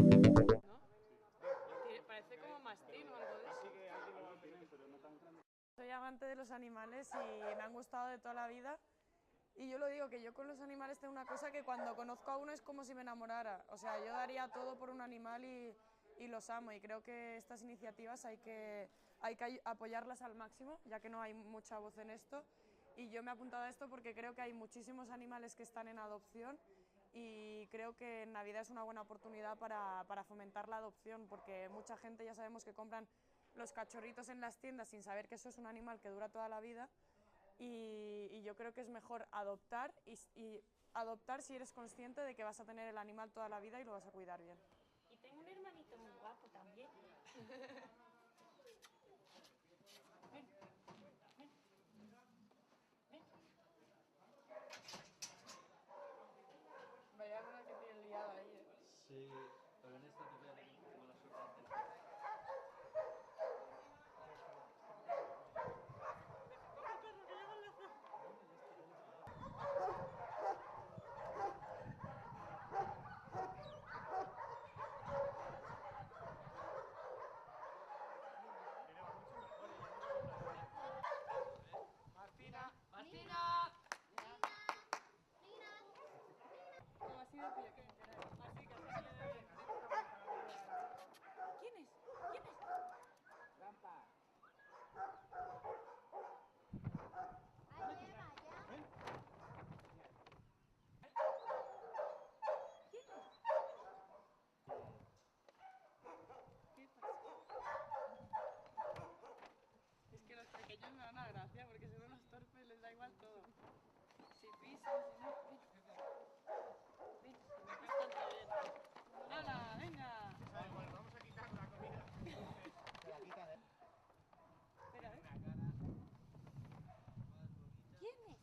¿No? Parece como mastín o algo de eso. Soy amante de los animales y me han gustado de toda la vida. Y yo lo digo, que yo con los animales tengo una cosa que cuando conozco a uno es como si me enamorara. O sea, yo daría todo por un animal y los amo. Y creo que estas iniciativas hay que apoyarlas al máximo, ya que no hay mucha voz en esto. Y yo me he apuntado a esto porque creo que hay muchísimos animales que están en adopción y creo que en Navidad es una buena oportunidad para fomentar la adopción, porque mucha gente ya sabemos que compran los cachorritos en las tiendas sin saber que eso es un animal que dura toda la vida. Y yo creo que es mejor adoptar y adoptar si eres consciente de que vas a tener el animal toda la vida y lo vas a cuidar bien. Y tengo un hermanito muy guapo también. Ven, ven, ven. Vaya una que tiene liada ahí, ¿eh? Sí, pero en esta tengo la suerte de tener. ¡Coge el perro que lleva el lazo! ¡Martina! ¡Martina! Nina, Nina, ¿Cómo así de pie? Así que así se le dé bien. ¿Quién es? ¿Quién es? ahí llega ya. ¿Quién es? ¿Qué pasa? Es que los pequeños me dan una gracia porque son unos torpes, les da igual todo. Si pisan, si no. Ven, ven, bastante bien. ¡Hala, venga! Bueno, vamos a quitar la comida. Se la quitan, ¿eh? Espera, ¿eh? Una cara más bonita. ¿Quién es?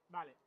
Vale,